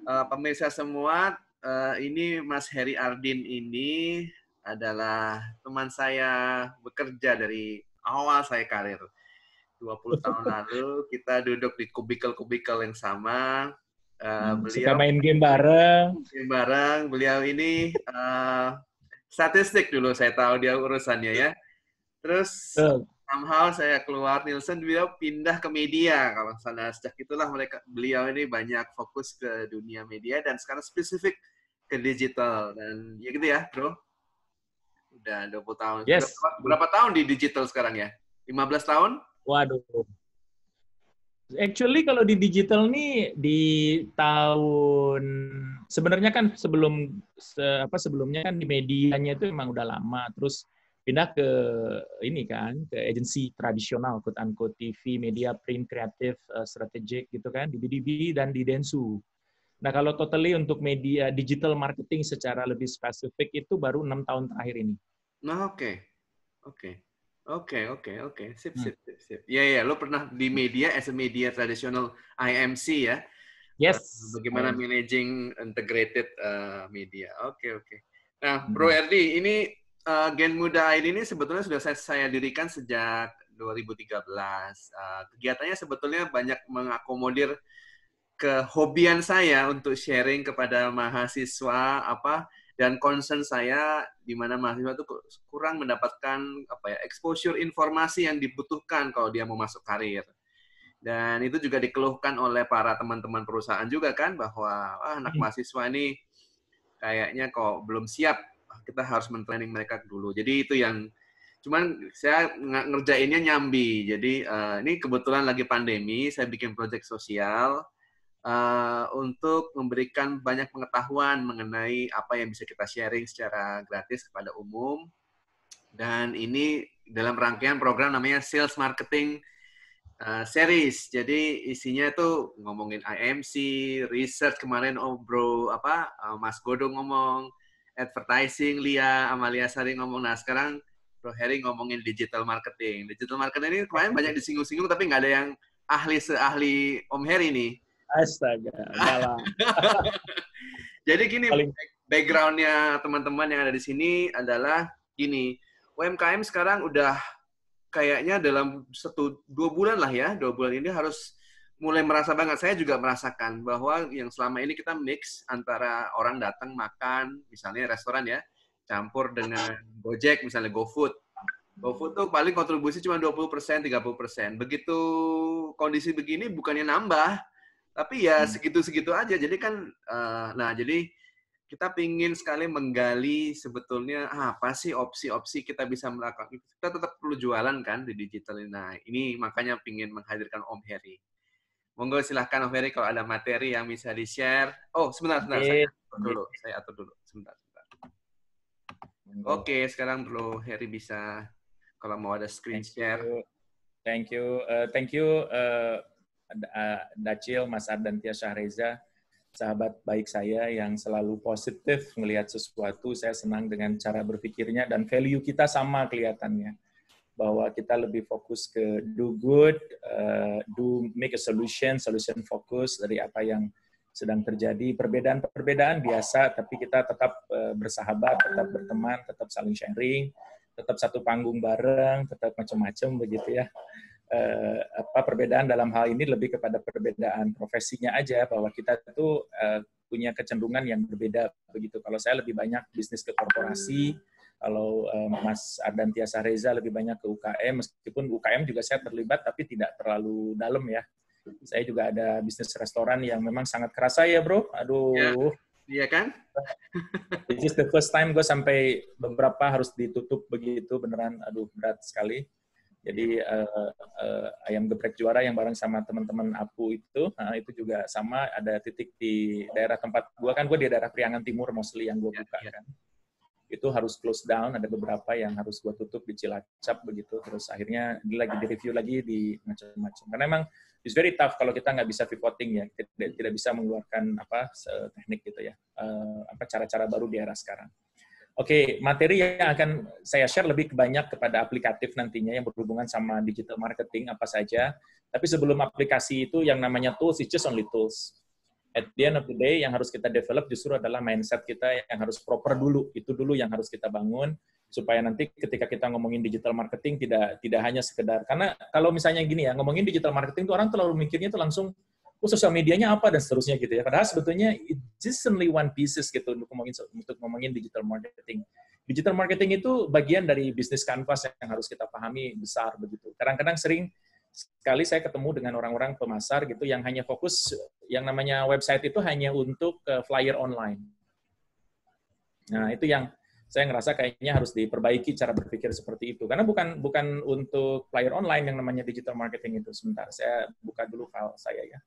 pemirsa semua, ini Mas Heri Ardin ini adalah teman saya bekerja dari awal saya karir. 20 tahun lalu kita duduk di kubikel-kubikel yang sama. Suka Beliau main game bareng. beliau ini statistik dulu saya tahu dia urusannya ya. Terus somehow saya keluar Nielsen, beliau pindah ke media. Kalau sana sejak itulah beliau ini banyak fokus ke dunia media dan sekarang spesifik ke digital. Dan ya gitu ya, bro. Udah 20 tahun. Yes. Berapa tahun di digital sekarang ya? 15 tahun? Waduh. Actually kalau di digital nih di tahun sebenarnya kan sebelumnya kan di medianya itu emang udah lama, terus pindah ke ini kan ke agensi tradisional quote unquote TV, media, print, kreatif, strategic gitu kan di BDB dan di Densu. Nah kalau totally untuk media digital marketing secara lebih spesifik itu baru 6 tahun terakhir ini. Nah, Oke. Sip. Ya, lo pernah di media as a media tradisional IMC ya? Yes. Bagaimana managing integrated media. Oke. Nah, Bro Erdi, ini Gen Muda ID ini sebetulnya sudah saya dirikan sejak 2013. Kegiatannya sebetulnya banyak mengakomodir kehobian saya untuk sharing kepada mahasiswa dan concern saya di mana mahasiswa itu kurang mendapatkan exposure informasi yang dibutuhkan kalau dia mau masuk karir. Dan itu juga dikeluhkan oleh para teman-teman perusahaan juga kan bahwa anak mahasiswa ini kayaknya kok belum siap, kita harus men-training mereka dulu. Jadi itu yang cuman saya ngerjainnya nyambi. Jadi ini kebetulan lagi pandemi, saya bikin proyek sosial untuk memberikan banyak pengetahuan mengenai apa yang bisa kita sharing secara gratis kepada umum. Dan ini dalam rangkaian program namanya Sales Marketing Series. Jadi isinya itu ngomongin IMC, research kemarin Mas Godo ngomong, advertising Amalia Sari ngomong. Nah sekarang Bro Heri ngomongin digital marketing. Digital marketing ini kemarin banyak disinggung-singgung tapi nggak ada yang ahli Om Heri nih. Astaga, galang. Jadi gini, background-nya teman-teman yang ada di sini adalah gini, UMKM sekarang udah kayaknya dalam 1-2 bulan lah ya, 2 bulan ini harus mulai merasa banget. Saya juga merasakan bahwa yang selama ini kita mix antara orang datang makan, misalnya restoran ya, campur dengan Gojek, misalnya GoFood. GoFood tuh paling kontribusi cuma 20%, 30%. Begitu kondisi begini bukannya nambah, tapi ya segitu-segitu aja. Jadi kan, jadi kita pingin sekali menggali sebetulnya apa sih opsi-opsi kita bisa melakukan. Kita tetap perlu jualan kan di digital ini. Nah, ini makanya pingin menghadirkan Om Heri. Monggo silahkan Om Heri kalau ada materi yang bisa di-share. Oh, sebentar. Saya atur dulu. Sebentar. Oke, sekarang Bro Heri bisa kalau mau ada screen share. Thank you, Dacil, Mas Ardantia Syahreza, sahabat baik saya yang selalu positif melihat sesuatu. Saya senang dengan cara berpikirnya dan value kita sama kelihatannya. Bahwa kita lebih fokus ke do good, make a solution focus dari apa yang sedang terjadi. Perbedaan biasa, tapi kita tetap bersahabat, tetap berteman, tetap saling sharing, tetap satu panggung bareng, tetap macam-macam begitu ya. Perbedaan dalam hal ini lebih kepada perbedaan profesinya aja, bahwa kita itu punya kecenderungan yang berbeda begitu. Kalau saya lebih banyak bisnis ke korporasi, kalau Mas Ardantia Syahreza lebih banyak ke UKM, meskipun UKM juga saya terlibat tapi tidak terlalu dalam ya. Saya juga ada bisnis restoran yang memang sangat kerasa ya bro, aduh. Iya kan? This is the first time gue sampai beberapa harus ditutup begitu, beneran aduh berat sekali. Jadi ayam geprek juara yang bareng sama teman-teman Apu itu juga sama, ada titik di daerah tempat gue di daerah Priangan Timur mostly yang gue buka kan. Itu harus close down, ada beberapa yang harus gue tutup di Cilacap begitu, terus akhirnya lagi di-review lagi di macam-macam. Karena emang it's very tough kalau kita nggak bisa pivoting ya, tidak bisa mengeluarkan teknik gitu ya, cara-cara baru di era sekarang. Oke, materi yang akan saya share lebih banyak kepada aplikatif nantinya yang berhubungan sama digital marketing apa saja. Tapi sebelum aplikasi itu yang namanya tools, it's just only tools. at the end of the day yang harus kita develop justru adalah mindset kita yang harus proper dulu. Itu dulu yang harus kita bangun supaya nanti ketika kita ngomongin digital marketing tidak hanya sekedar, karena kalau misalnya gini ya, ngomongin digital marketing tuh orang terlalu mikirnya tuh langsung sosial medianya apa dan seterusnya gitu ya. Padahal sebetulnya it just only one pieces gitu untuk ngomongin digital marketing. Digital marketing itu bagian dari bisnis canvas yang harus kita pahami besar begitu. Kadang-kadang sering sekali saya ketemu dengan orang-orang pemasar gitu yang hanya fokus yang namanya website itu hanya untuk flyer online. Nah, itu yang saya ngerasa kayaknya harus diperbaiki cara berpikir seperti itu. Karena bukan untuk flyer online yang namanya digital marketing itu. Sebentar, saya buka dulu file saya ya.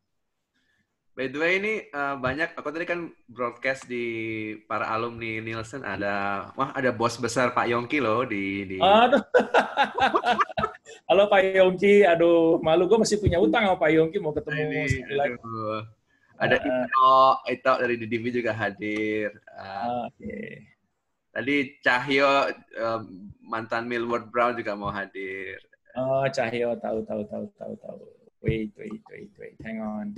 By the way, ini banyak, aku tadi kan broadcast di para alumni Nielsen, ada bos besar Pak Yongki loh di... Aduh. Halo Pak Yongki, aduh, malu gue masih punya utang sama Pak Yongki, mau ketemu sekali. Ada Ito dari DDB juga hadir. Okay. Tadi Cahyo, mantan Millward Brown juga mau hadir. Oh, Cahyo, tahu. Wait, hang on.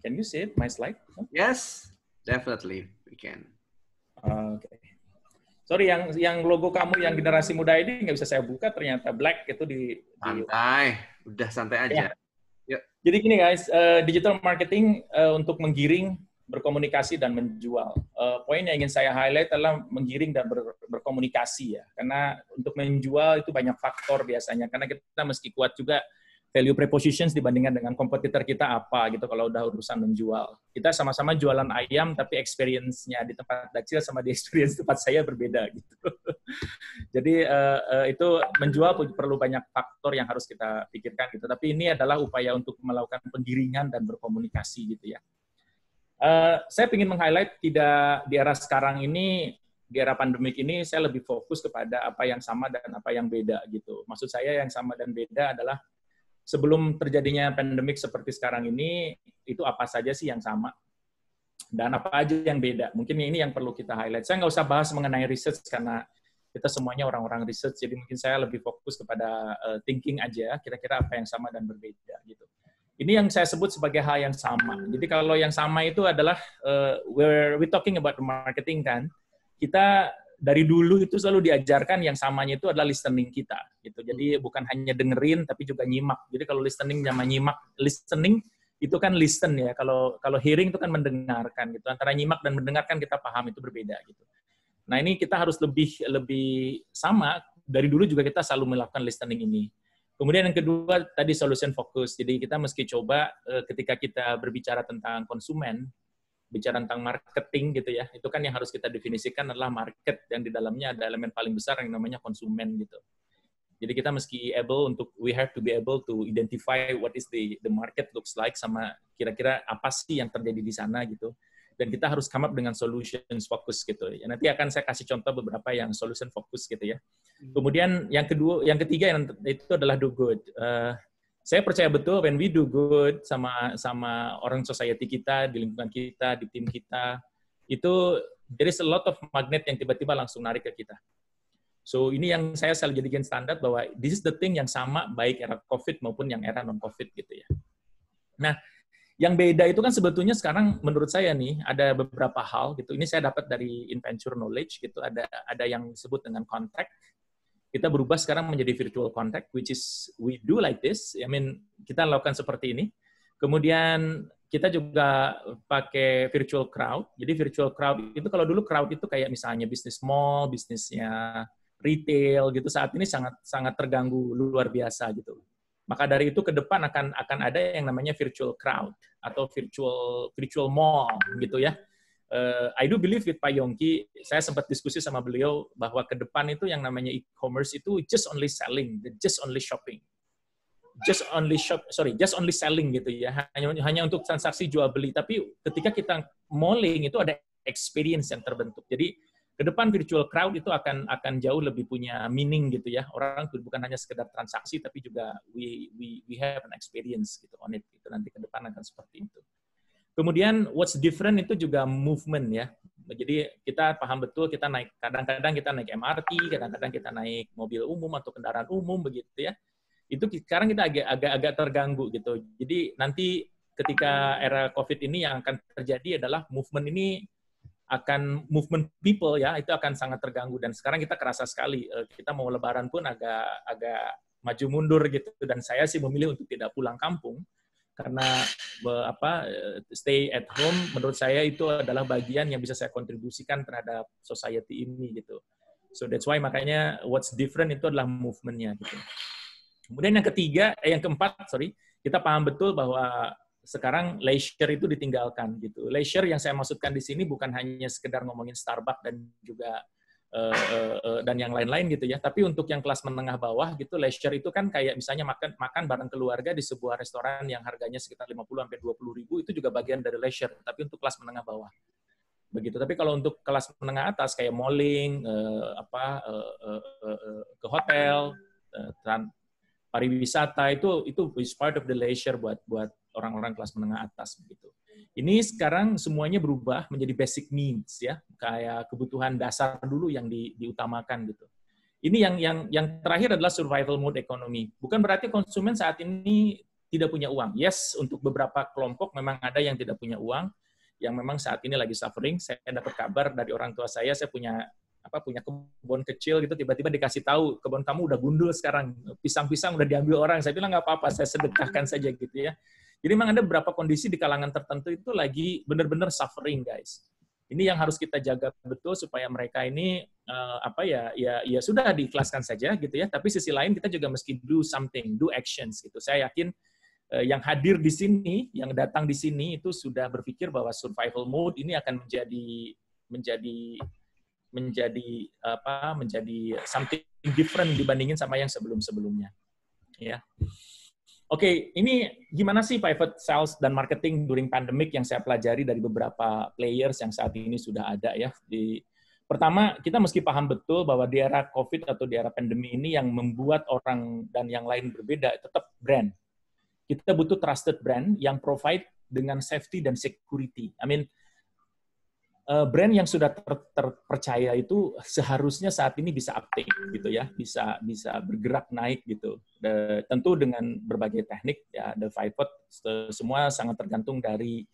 Can you see it, my slide? Yes, definitely we can. Okay. Sorry, yang logo kamu yang generasi muda ini nggak bisa saya buka, ternyata black itu santai, udah santai aja. Ya. Jadi gini guys, digital marketing untuk menggiring, berkomunikasi dan menjual. Poin yang ingin saya highlight adalah menggiring dan berkomunikasi ya, karena untuk menjual itu banyak faktor biasanya, karena kita mesti kuat juga value propositions dibandingkan dengan kompetitor kita apa gitu kalau udah urusan menjual. Kita sama-sama jualan ayam tapi experience-nya di tempat Dacil sama di experience tempat saya berbeda gitu. Jadi itu menjual perlu banyak faktor yang harus kita pikirkan gitu. Tapi ini adalah upaya untuk melakukan penggiringan dan berkomunikasi gitu ya. Saya ingin meng-highlight tidak di era sekarang ini, di era pandemik ini saya lebih fokus kepada apa yang sama dan apa yang beda gitu. Maksud saya yang sama dan beda adalah sebelum terjadinya pandemik seperti sekarang ini, itu apa saja sih yang sama? Dan apa aja yang beda? Mungkin ini yang perlu kita highlight. Saya nggak usah bahas mengenai research, karena kita semuanya orang-orang research, jadi mungkin saya lebih fokus kepada thinking aja, kira-kira apa yang sama dan berbeda. Gitu. Ini yang saya sebut sebagai hal yang sama. Jadi kalau yang sama itu adalah, we're talking about marketing kan, kita dari dulu itu selalu diajarkan yang samanya itu adalah listening kita gitu. Jadi bukan hanya dengerin tapi juga nyimak. Jadi kalau listening sama nyimak, listening itu kan listen ya. Kalau hearing itu kan mendengarkan gitu. Antara nyimak dan mendengarkan kita paham itu berbeda gitu. Nah, ini kita harus lebih sama, dari dulu juga kita selalu melakukan listening ini. Kemudian yang kedua tadi solution focus. Jadi kita mesti coba ketika kita berbicara tentang konsumen, bicara tentang marketing gitu ya, itu kan yang harus kita definisikan adalah market, yang di dalamnya ada elemen paling besar yang namanya konsumen gitu. Jadi kita mesti we have to be able to identify what is the market looks like, sama kira-kira apa sih yang terjadi di sana gitu. Dan kita harus come up dengan solutions focus gitu. Ya, nanti akan saya kasih contoh beberapa yang solution focus gitu ya. Kemudian yang ketiga itu adalah do good. Saya percaya betul when we do good sama orang society kita, di lingkungan kita, di tim kita, itu there is a lot of magnet yang tiba-tiba langsung narik ke kita. So ini yang saya selalu jadikan standar bahwa this is the thing yang sama baik era COVID maupun yang era non-COVID gitu ya. Nah, yang beda itu kan sebetulnya sekarang menurut saya nih ada beberapa hal gitu. Ini saya dapat dari Inventure Knowledge gitu. Ada yang disebut dengan contact. Kita berubah sekarang menjadi virtual contact, which is we do like this. I mean, kita lakukan seperti ini. Kemudian kita juga pakai virtual crowd. Jadi virtual crowd itu kalau dulu crowd itu kayak misalnya bisnis mall, bisnisnya retail gitu. Saat ini sangat terganggu luar biasa gitu. Maka dari itu ke depan akan ada yang namanya virtual crowd atau virtual mall gitu ya. I do believe with Pak Yongki, saya sempat diskusi sama beliau bahwa ke depan itu yang namanya e-commerce itu just only selling, just only shopping. Just only selling gitu ya. Hanya untuk transaksi jual beli, tapi ketika kita malling itu ada experience yang terbentuk. Jadi ke depan virtual crowd itu akan jauh lebih punya meaning gitu ya. Orang bukan hanya sekedar transaksi tapi juga we have an experience gitu on it. Gitu. Nanti ke depan akan seperti itu. Kemudian what's different itu juga movement ya. Jadi kita paham betul kita naik, kadang-kadang kita naik MRT, kadang-kadang kita naik mobil umum atau kendaraan umum begitu ya. Itu sekarang kita agak terganggu gitu. Jadi nanti ketika era COVID ini yang akan terjadi adalah movement ini akan movement people ya, itu akan sangat terganggu. Dan sekarang kita kerasa sekali, kita mau lebaran pun agak maju mundur gitu. Dan saya sih memilih untuk tidak pulang kampung karena stay at home menurut saya itu adalah bagian yang bisa saya kontribusikan terhadap society ini gitu. So that's why makanya what's different itu adalah movement-nya gitu. Kemudian yang keempat, kita paham betul bahwa sekarang leisure itu ditinggalkan gitu. Leisure yang saya maksudkan di sini bukan hanya sekedar ngomongin Starbucks dan juga dan yang lain-lain gitu ya. Tapi untuk yang kelas menengah bawah gitu, leisure itu kan kayak misalnya makan bareng keluarga di sebuah restoran yang harganya sekitar 50 sampai 20 ribu, itu juga bagian dari leisure. Tapi untuk kelas menengah bawah. Begitu. Tapi kalau untuk kelas menengah atas kayak malling, ke hotel, pariwisata itu is part of the leisure buat orang-orang kelas menengah atas begitu. Ini sekarang semuanya berubah menjadi basic needs ya, kayak kebutuhan dasar dulu yang diutamakan gitu. Ini yang terakhir adalah survival mode ekonomi. Bukan berarti konsumen saat ini tidak punya uang. Yes, untuk beberapa kelompok memang ada yang tidak punya uang, yang memang saat ini lagi suffering. Saya dapat kabar dari orang tua saya punya kebun kecil gitu, tiba-tiba dikasih tahu kebun kamu udah gundul sekarang, pisang-pisang udah diambil orang. Saya bilang nggak apa-apa, saya sedekahkan saja gitu ya. Jadi memang ada beberapa kondisi di kalangan tertentu itu lagi benar-benar suffering, guys. Ini yang harus kita jaga betul supaya mereka ini ya sudah diikhlaskan saja gitu ya. Tapi sisi lain kita juga mesti do something, do actions gitu. Saya yakin yang hadir di sini, yang datang di sini itu sudah berpikir bahwa survival mode ini akan menjadi something different dibandingin sama yang sebelum-sebelumnya. Ya. Oke, ini gimana sih pivot sales dan marketing during pandemic yang saya pelajari dari beberapa players yang saat ini sudah ada ya. Pertama, kita mesti paham betul bahwa di era COVID atau di era pandemi ini yang membuat orang dan yang lain berbeda tetap brand. Kita butuh trusted brand yang provide dengan safety dan security. I mean, brand yang sudah terpercaya itu seharusnya saat ini bisa uptake gitu ya, bisa bergerak naik gitu. Tentu dengan berbagai teknik ya, the pivot semua sangat tergantung dari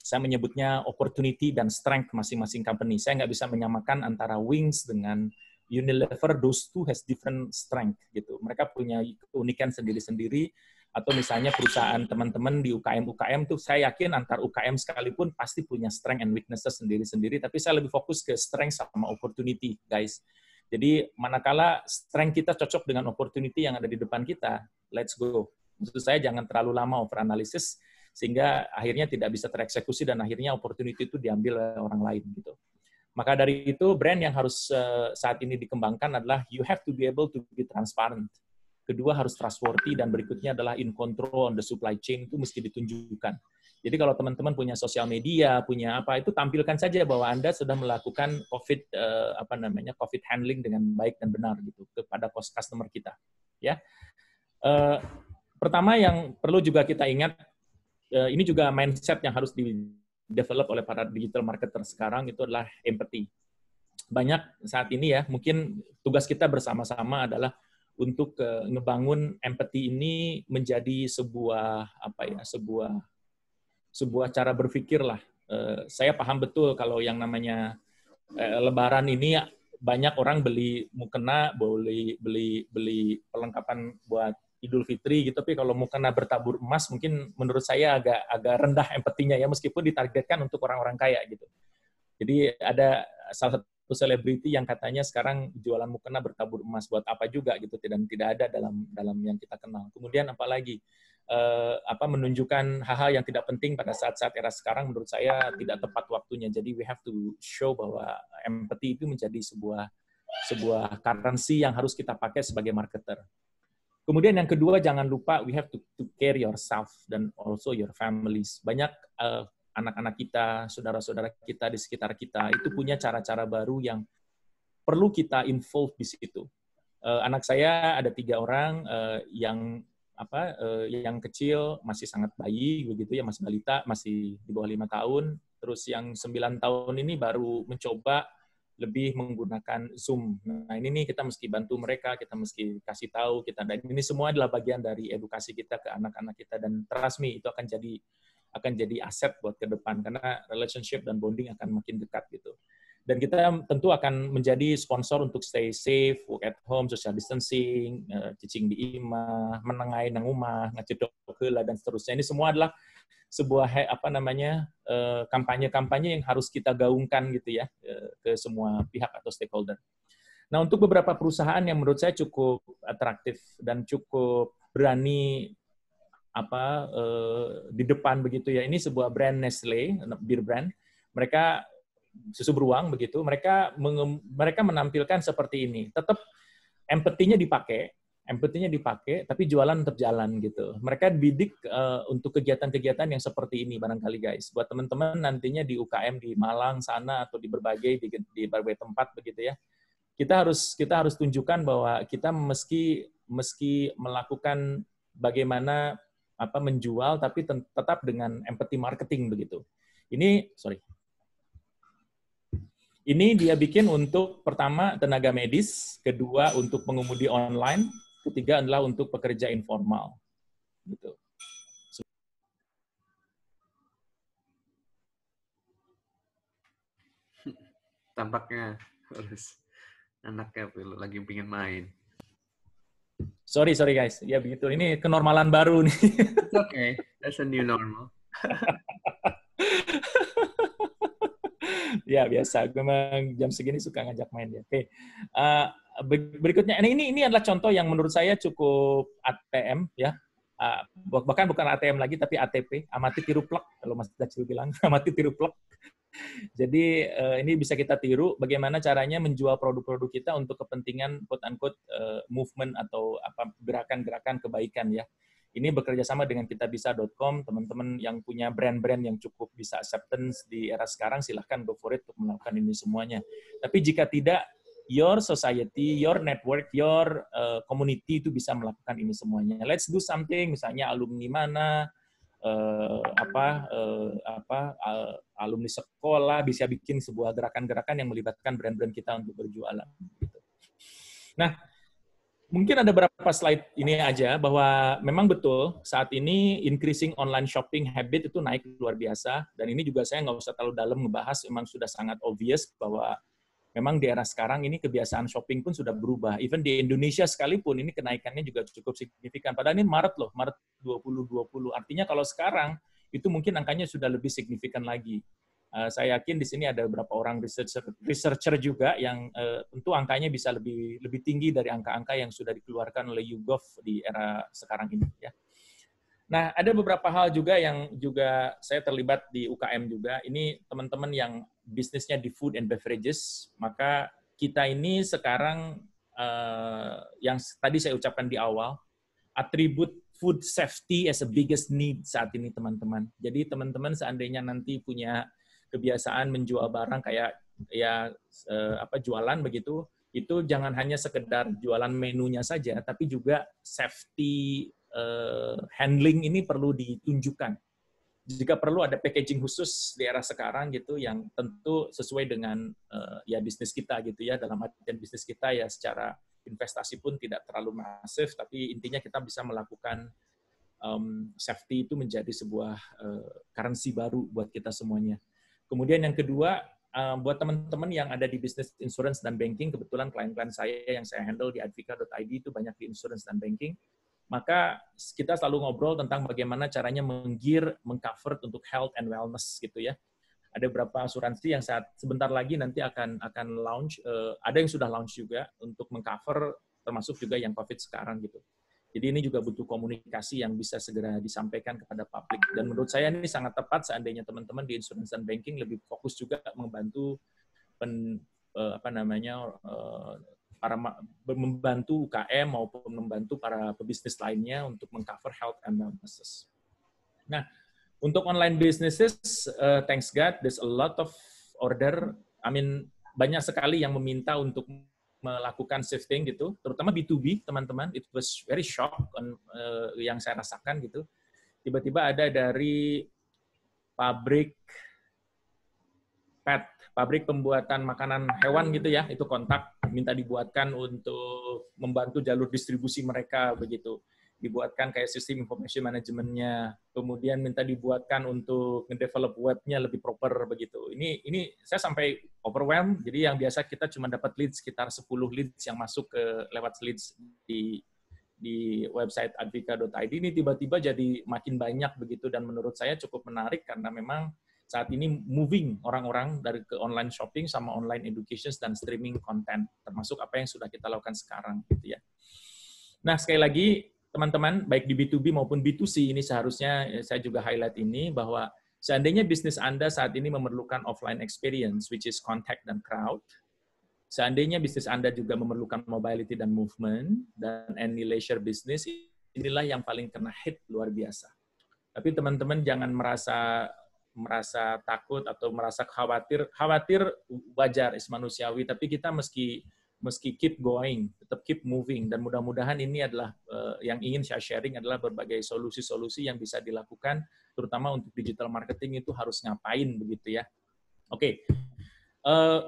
saya menyebutnya opportunity dan strength masing-masing company. Saya nggak bisa menyamakan antara Wings dengan Unilever, those two has different strength gitu. Mereka punya keunikan sendiri-sendiri. Atau misalnya perusahaan teman-teman di UKM tuh saya yakin antar UKM sekalipun pasti punya strength and weaknesses sendiri-sendiri, tapi saya lebih fokus ke strength sama opportunity, guys. Jadi manakala strength kita cocok dengan opportunity yang ada di depan kita, let's go. Maksud saya jangan terlalu lama overanalisis sehingga akhirnya tidak bisa tereksekusi dan akhirnya opportunity itu diambil oleh orang lain gitu. Maka dari itu brand yang harus saat ini dikembangkan adalah you have to be able to be transparent. Kedua harus trustworthy, dan berikutnya adalah in control on the supply chain, itu mesti ditunjukkan. Jadi kalau teman-teman punya sosial media, punya apa, itu tampilkan saja bahwa Anda sudah melakukan COVID handling dengan baik dan benar gitu kepada customer kita. Ya. Pertama yang perlu juga kita ingat, ini juga mindset yang harus di-develop oleh para digital marketer sekarang, itu adalah empathy. Banyak saat ini ya, mungkin tugas kita bersama-sama adalah untuk ngebangun empathy ini menjadi sebuah cara berpikir lah. Saya paham betul kalau yang namanya Lebaran ini banyak orang beli mukena, beli perlengkapan buat Idul Fitri gitu, tapi kalau mukena bertabur emas mungkin menurut saya agak rendah empatinya ya, meskipun ditargetkan untuk orang-orang kaya gitu. Jadi ada salah satu selebriti yang katanya sekarang jualan mukena bertabur emas, buat apa juga gitu, dan tidak ada dalam yang kita kenal. Kemudian apalagi menunjukkan hal-hal yang tidak penting pada saat-saat era sekarang menurut saya tidak tepat waktunya. Jadi we have to show bahwa empathy itu menjadi sebuah currency yang harus kita pakai sebagai marketer. Kemudian yang kedua, jangan lupa we have to care yourself dan also your families. Banyak anak-anak kita, saudara-saudara kita di sekitar kita, itu punya cara-cara baru yang perlu kita involve di situ. Anak saya ada 3 orang, yang kecil masih sangat bayi, begitu ya, masih balita, masih di bawah 5 tahun. Terus yang 9 tahun ini baru mencoba lebih menggunakan Zoom. Nah, ini nih kita mesti bantu mereka, kita mesti kasih tahu kita, dan ini semua adalah bagian dari edukasi kita ke anak-anak kita, dan trust me itu akan jadi aset buat ke depan karena relationship dan bonding akan makin dekat gitu. Dan kita tentu akan menjadi sponsor untuk stay safe, work at home, social distancing, cicing di imah, menengai nang rumah, ngecedok heula dan seterusnya. Ini semua adalah sebuah kampanye-kampanye yang harus kita gaungkan gitu ya ke semua pihak atau stakeholder. Nah, untuk beberapa perusahaan yang menurut saya cukup atraktif dan cukup berani di depan begitu ya. Ini sebuah brand Nestle, beer brand. Mereka susu beruang begitu. Mereka menampilkan seperti ini. Tetap empathy-nya dipakai, tapi jualan tetap jalan gitu. Mereka bidik untuk kegiatan-kegiatan yang seperti ini barangkali guys. Buat teman-teman nantinya di UKM di Malang sana atau di berbagai tempat begitu ya. Kita harus tunjukkan bahwa kita meski melakukan bagaimana menjual tapi tetap dengan empathy marketing begitu. Ini dia bikin untuk pertama tenaga medis, kedua untuk pengemudi online, ketiga adalah untuk pekerja informal. Gitu. Tampaknya harus anaknya lagi pengen main. Sorry guys, ya begitu. Ini kenormalan baru nih. It's okay, that's a new normal. Ya biasa, gue memang jam segini suka ngajak main ya. Oke, berikutnya ini adalah contoh yang menurut saya cukup ATM ya. Bahkan bukan ATM lagi tapi ATP, amati tiru plek kalau Mas Dacil bilang, amati tiru plek. Jadi ini bisa kita tiru bagaimana caranya menjual produk-produk kita untuk kepentingan quote-unquote movement atau gerakan-gerakan kebaikan ya. Ini bekerja sama dengan kitabisa.com, teman-teman yang punya brand-brand yang cukup bisa acceptance di era sekarang, silahkan go for it untuk melakukan ini semuanya. Tapi jika tidak, your society, your network, your community itu bisa melakukan ini semuanya. Let's do something, misalnya alumni mana, alumni sekolah bisa bikin sebuah gerakan-gerakan yang melibatkan brand-brand kita untuk berjualan. Nah, mungkin ada beberapa slide ini aja bahwa memang betul saat ini increasing online shopping habit itu naik luar biasa, dan ini juga saya nggak usah terlalu dalam ngebahas, memang sudah sangat obvious bahwa memang di era sekarang ini kebiasaan shopping pun sudah berubah. Even di Indonesia sekalipun ini kenaikannya juga cukup signifikan. Padahal ini Maret 2020. Artinya kalau sekarang itu mungkin angkanya sudah lebih signifikan lagi. Saya yakin di sini ada beberapa orang researcher juga yang tentu angkanya bisa lebih tinggi dari angka-angka yang sudah dikeluarkan oleh YouGov di era sekarang ini ya. Nah, ada beberapa hal juga yang juga saya terlibat di UKM juga. Ini teman-teman yang bisnisnya di food and beverages, maka kita ini sekarang yang tadi saya ucapkan di awal, atribut food safety as a biggest need saat ini teman-teman. Jadi teman-teman seandainya nanti punya kebiasaan menjual barang kayak jualan begitu, itu jangan hanya sekedar jualan menunya saja, tapi juga safety handling ini perlu ditunjukkan. Jika perlu ada packaging khusus di era sekarang gitu yang tentu sesuai dengan bisnis kita gitu ya, dalam artian bisnis kita ya secara investasi pun tidak terlalu masif, tapi intinya kita bisa melakukan safety itu menjadi sebuah currency baru buat kita semuanya. Kemudian yang kedua, buat teman-teman yang ada di bisnis insurance dan banking, kebetulan klien-klien saya yang saya handle di advika.id itu banyak di insurance dan banking, maka kita selalu ngobrol tentang bagaimana caranya mengcover untuk health and wellness gitu ya. Ada beberapa asuransi yang sebentar lagi nanti akan launch, ada yang sudah launch juga untuk mengcover termasuk juga yang COVID sekarang gitu. Jadi ini juga butuh komunikasi yang bisa segera disampaikan kepada publik. Dan menurut saya ini sangat tepat seandainya teman-teman di insurance dan banking lebih fokus juga membantu membantu UKM maupun membantu para pebisnis lainnya untuk mengcover health and wellness. Nah, untuk online businesses, thanks God, there's a lot of order. Banyak sekali yang meminta untuk melakukan shifting gitu, terutama B2B, teman-teman. It was very shock yang saya rasakan gitu. Tiba-tiba ada dari pabrik pabrik pembuatan makanan hewan gitu ya, itu kontak minta dibuatkan untuk membantu jalur distribusi mereka begitu. Dibuatkan kayak sistem information manajemennya, kemudian minta dibuatkan untuk ngedevelop webnya lebih proper begitu. Ini saya sampai overwhelmed, jadi yang biasa kita cuma dapat leads sekitar 10 leads yang masuk ke lewat leads di website advika.id, ini tiba-tiba jadi makin banyak begitu, dan menurut saya cukup menarik karena memang saat ini moving orang-orang dari ke online shopping sama online education dan streaming content, termasuk apa yang sudah kita lakukan sekarang gitu ya. Nah, sekali lagi teman-teman, baik di B2B maupun B2C, ini seharusnya saya juga highlight ini, bahwa seandainya bisnis Anda saat ini memerlukan offline experience, which is contact dan crowd, seandainya bisnis Anda juga memerlukan mobility dan movement, dan any leisure business, inilah yang paling kena hit luar biasa. Tapi teman-teman jangan merasa takut atau merasa khawatir. Khawatir wajar, is manusiawi, tapi kita meski keep going, tetap keep moving, dan mudah-mudahan ini adalah yang ingin saya sharing adalah berbagai solusi-solusi yang bisa dilakukan, terutama untuk digital marketing itu harus ngapain begitu ya. Oke.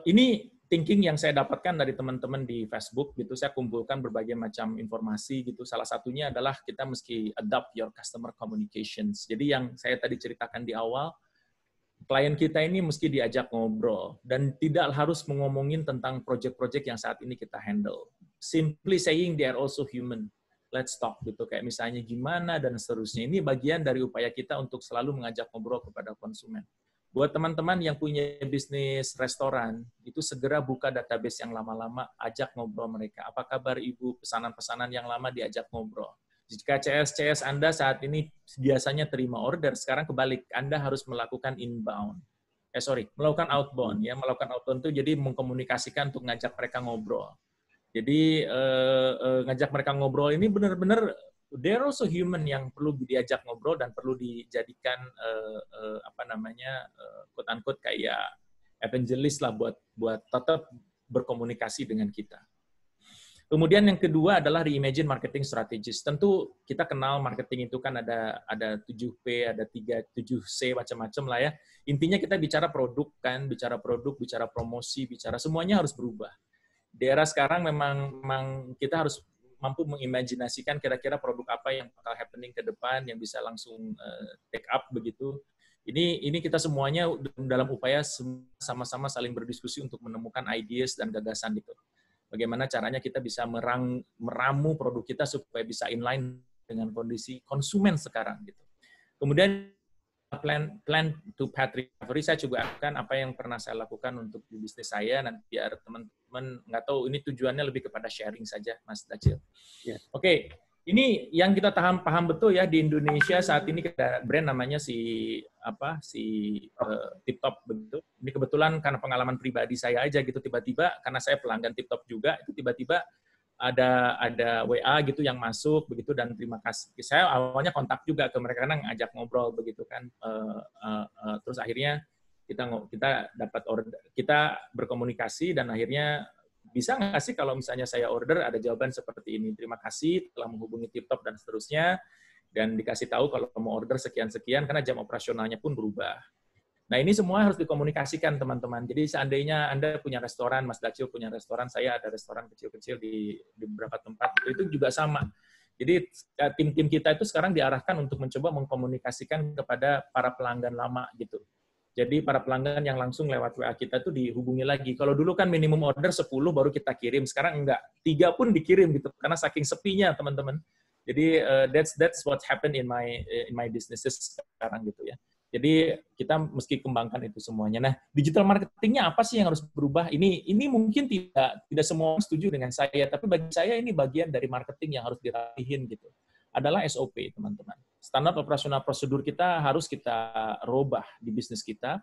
Ini thinking yang saya dapatkan dari teman-teman di Facebook gitu, saya kumpulkan berbagai macam informasi gitu. Salah satunya adalah kita mesti adopt your customer communications. Jadi yang saya tadi ceritakan di awal, klien kita ini mesti diajak ngobrol dan tidak harus ngomongin tentang project-project yang saat ini kita handle. Simply saying they are also human. Let's talk gitu, kayak misalnya gimana dan seterusnya. Ini bagian dari upaya kita untuk selalu mengajak ngobrol kepada konsumen. Buat teman-teman yang punya bisnis restoran, itu segera buka database yang lama-lama, ajak ngobrol mereka. Apa kabar Ibu? Pesanan-pesanan yang lama diajak ngobrol. Jika CS Anda saat ini biasanya terima order, sekarang kebalik, Anda harus melakukan inbound. Melakukan outbound. Ya, melakukan outbound itu jadi mengkomunikasikan untuk ngajak mereka ngobrol. Jadi ngajak mereka ngobrol ini benar-benar they're also human yang perlu diajak ngobrol dan perlu dijadikan quote unquote kayak evangelist lah buat tetap berkomunikasi dengan kita. Kemudian yang kedua adalah reimagine marketing strategies. Tentu kita kenal marketing itu kan ada 7P, ada 7C macam-macam lah ya. Intinya kita bicara produk kan, bicara promosi, bicara semuanya harus berubah. Di era sekarang memang kita harus mampu mengimajinasikan kira-kira produk apa yang bakal happening ke depan yang bisa langsung take up begitu. Ini kita semuanya dalam upaya sama-sama saling berdiskusi untuk menemukan ideas dan gagasan gitu. Bagaimana caranya kita bisa meramu produk kita supaya bisa inline dengan kondisi konsumen sekarang gitu. Kemudian plan to path recovery, saya juga akan apa yang pernah saya lakukan untuk di bisnis saya, nanti biar teman-teman nggak tahu, ini tujuannya lebih kepada sharing saja, Mas Dacil. Yeah. Oke, ini yang kita paham betul ya, di Indonesia saat ini ada brand namanya TipTop begitu. Ini kebetulan karena pengalaman pribadi saya aja gitu, tiba-tiba karena saya pelanggan TipTop juga, itu tiba-tiba ada WA gitu yang masuk begitu, dan terima kasih. Saya awalnya kontak juga ke mereka karena ngajak ngobrol begitu kan. Terus akhirnya kita dapat order, kita berkomunikasi, dan akhirnya bisa nggak sih kalau misalnya saya order ada jawaban seperti ini, terima kasih telah menghubungi TipTop dan seterusnya, dan dikasih tahu kalau mau order sekian-sekian karena jam operasionalnya pun berubah. Nah, ini semua harus dikomunikasikan, teman-teman. Jadi seandainya Anda punya restoran, Mas Dacil punya restoran, saya ada restoran kecil-kecil di beberapa tempat, itu juga sama. Jadi tim-tim kita itu sekarang diarahkan untuk mencoba mengkomunikasikan kepada para pelanggan lama gitu. Jadi para pelanggan yang langsung lewat WA kita itu dihubungi lagi. Kalau dulu kan minimum order 10 baru kita kirim, sekarang enggak. 3 pun dikirim gitu, karena saking sepinya, teman-teman. Jadi that's what happened in my businesses sekarang gitu ya. Jadi kita mesti kembangkan itu semuanya. Nah, digital marketingnya apa sih yang harus berubah? Ini mungkin tidak semua orang setuju dengan saya, tapi bagi saya ini bagian dari marketing yang harus dirapihin gitu. Adalah SOP, teman-teman. Standar operasional prosedur kita harus kita robah di bisnis kita.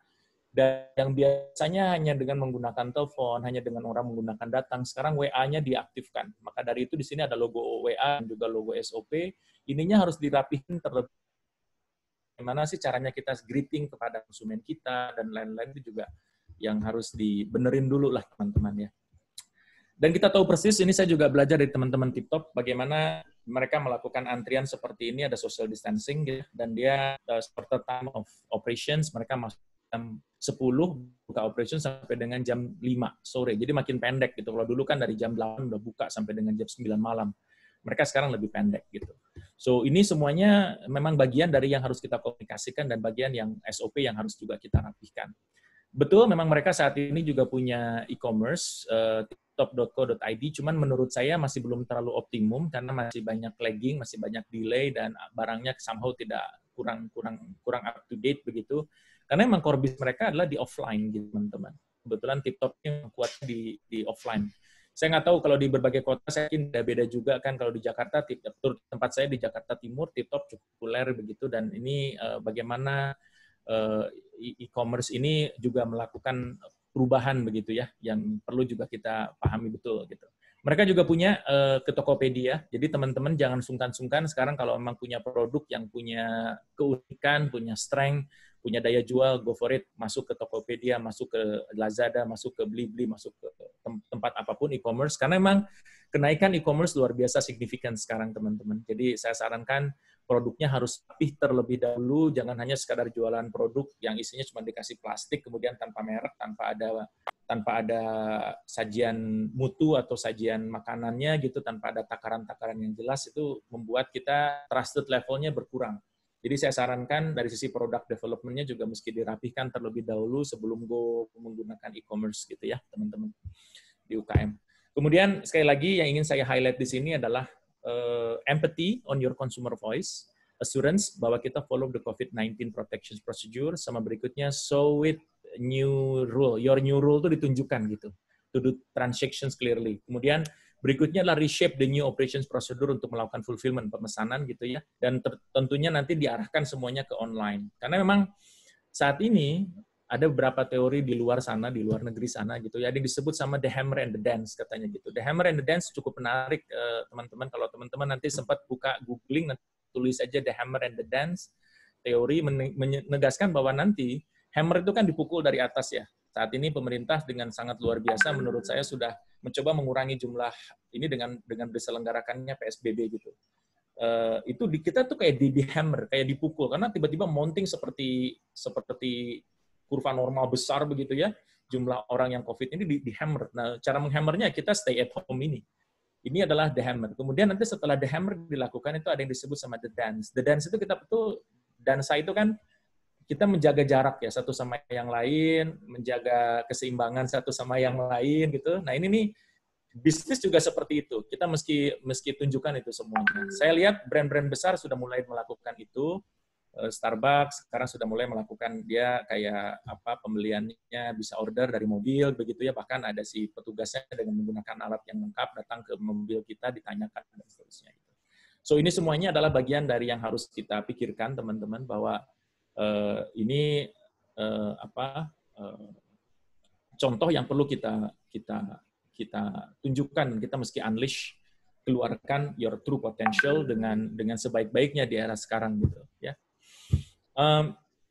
Dan yang biasanya hanya dengan menggunakan telepon, hanya dengan orang menggunakan datang, sekarang WA-nya diaktifkan. Maka dari itu di sini ada logo WA dan juga logo SOP. Ininya harus dirapihin terlebih. Bagaimana sih caranya kita greeting kepada konsumen kita dan lain-lain, itu juga yang harus dibenerin dulu lah, teman-teman ya. Dan kita tahu persis, ini saya juga belajar dari teman-teman TipTop, bagaimana mereka melakukan antrian seperti ini, ada social distancing, dan dia shorter time of operations, mereka masuk dalam 10 buka operation sampai dengan jam 5 sore. Jadi makin pendek gitu. Kalau dulu kan dari jam 8 udah buka sampai dengan jam 9 malam. Mereka sekarang lebih pendek gitu. So ini semuanya memang bagian dari yang harus kita komunikasikan dan bagian yang SOP yang harus juga kita rapihkan. Betul, memang mereka saat ini juga punya e-commerce, tiktok.co.id, cuman menurut saya masih belum terlalu optimum karena masih banyak lagging, masih banyak delay, dan barangnya somehow tidak kurang up to date begitu. Karena memang core business mereka adalah di offline, gitu teman-teman. Kebetulan TikTok yang kuat di offline. Saya nggak tahu kalau di berbagai kota, saya yakin beda juga kan. Kalau di Jakarta, tempat saya di Jakarta Timur, TikTok cukup populer begitu, dan ini bagaimana e-commerce ini juga melakukan perubahan begitu ya, yang perlu juga kita pahami betul gitu. Mereka juga punya ke Tokopedia, jadi teman-teman jangan sungkan-sungkan sekarang kalau memang punya produk yang punya keunikan, punya strength, punya daya jual, go for it, masuk ke Tokopedia, masuk ke Lazada, masuk ke Blibli, masuk ke tempat apapun e-commerce, karena memang kenaikan e-commerce luar biasa signifikan sekarang teman-teman. Jadi saya sarankan produknya harus rapih terlebih dahulu, jangan hanya sekadar jualan produk yang isinya cuma dikasih plastik, kemudian tanpa merek, tanpa ada sajian mutu atau sajian makanannya gitu, tanpa ada takaran-takaran yang jelas, itu membuat kita trusted levelnya berkurang. Jadi saya sarankan dari sisi product development-nya juga mesti dirapihkan terlebih dahulu sebelum go menggunakan e-commerce gitu ya, teman-teman di UKM. Kemudian sekali lagi yang ingin saya highlight di sini adalah empathy on your consumer voice, assurance bahwa kita follow the COVID-19 protection procedure, sama berikutnya show it new rule, your new rule itu ditunjukkan gitu, to do transactions clearly. Kemudian berikutnya adalah reshape the new operations procedure untuk melakukan fulfillment, pemesanan gitu ya, dan tentunya nanti diarahkan semuanya ke online. Karena memang saat ini ada beberapa teori di luar sana, di luar negeri sana gitu ya, ada yang disebut sama the hammer and the dance katanya gitu. The hammer and the dance cukup menarik teman-teman, kalau teman-teman nanti sempat buka googling, nanti tulis aja the hammer and the dance, teori menegaskan bahwa nanti hammer itu kan dipukul dari atas ya. Saat ini pemerintah dengan sangat luar biasa menurut saya sudah mencoba mengurangi jumlah ini dengan diselenggarakannya PSBB gitu. Itu di kita tuh kayak di hammer, kayak dipukul karena tiba-tiba mounting seperti kurva normal besar begitu ya, jumlah orang yang COVID ini di hammer. Nah, cara menghammernya kita stay at home ini. Ini adalah the hammer. Kemudian nanti setelah the hammer dilakukan itu ada yang disebut sama the dance. The dance itu kita betul, dansa itu kan kita menjaga jarak ya satu sama yang lain, menjaga keseimbangan satu sama yang lain gitu. Nah, ini nih bisnis juga seperti itu. Kita meski tunjukkan itu semuanya. Saya lihat brand-brand besar sudah mulai melakukan itu. Starbucks sekarang sudah mulai melakukan, dia kayak apa, pembeliannya bisa order dari mobil begitu ya, bahkan ada si petugasnya dengan menggunakan alat yang lengkap datang ke mobil kita, ditanyakan dan seterusnya. So ini semuanya adalah bagian dari yang harus kita pikirkan teman-teman, bahwa ini contoh yang perlu kita tunjukkan, kita mesti unleash, keluarkan your true potential dengan sebaik-baiknya di era sekarang gitu ya.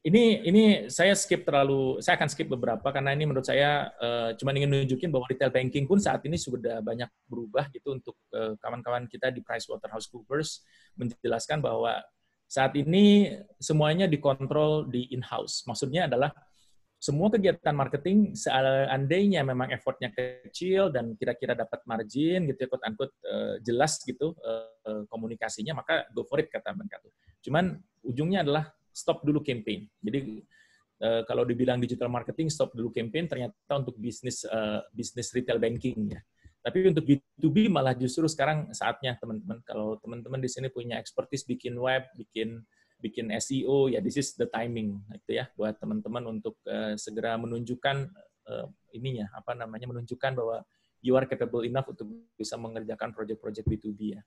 Ini saya akan skip beberapa karena ini menurut saya cuma ingin menunjukin bahwa retail banking pun saat ini sudah banyak berubah gitu. Untuk kawan-kawan kita di PricewaterhouseCoopers menjelaskan bahwa saat ini semuanya dikontrol di in-house. Maksudnya adalah semua kegiatan marketing seandainya memang effortnya kecil dan kira-kira dapat margin gitu, quote-unquote jelas gitu komunikasinya, maka go for it kata Bang Katu. Cuman ujungnya adalah stop dulu campaign. Jadi kalau dibilang digital marketing, stop dulu campaign, ternyata untuk bisnis retail banking ya. Tapi untuk B2B malah justru sekarang saatnya teman-teman. Kalau teman-teman di sini punya expertise bikin web, bikin SEO, ya this is the timing gitu ya, buat teman-teman untuk segera menunjukkan menunjukkan bahwa you are capable enough untuk bisa mengerjakan project-project B2B ya.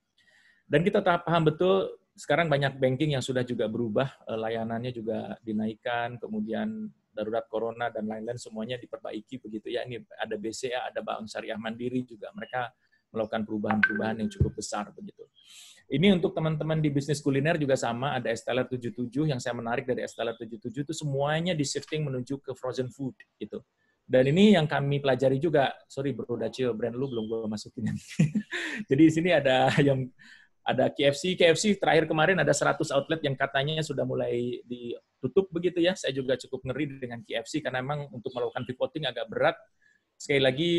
Dan kita paham betul sekarang banyak banking yang sudah juga berubah, layanannya juga dinaikkan, kemudian darurat corona dan lain-lain semuanya diperbaiki begitu ya. Ini ada BCA, ada Bank Syariah Mandiri juga, mereka melakukan perubahan-perubahan yang cukup besar begitu. Ini untuk teman-teman di bisnis kuliner juga sama, ada Esteller 77, yang saya menarik dari Esteller 77 itu semuanya di shifting menuju ke frozen food gitu. Dan ini yang kami pelajari juga, sorry Bro Dacil, brand lu belum gue masukin. Jadi di sini ada KFC terakhir kemarin ada 100 outlet yang katanya sudah mulai tutup begitu ya. Saya juga cukup ngeri dengan KFC karena memang untuk melakukan pivoting agak berat. Sekali lagi,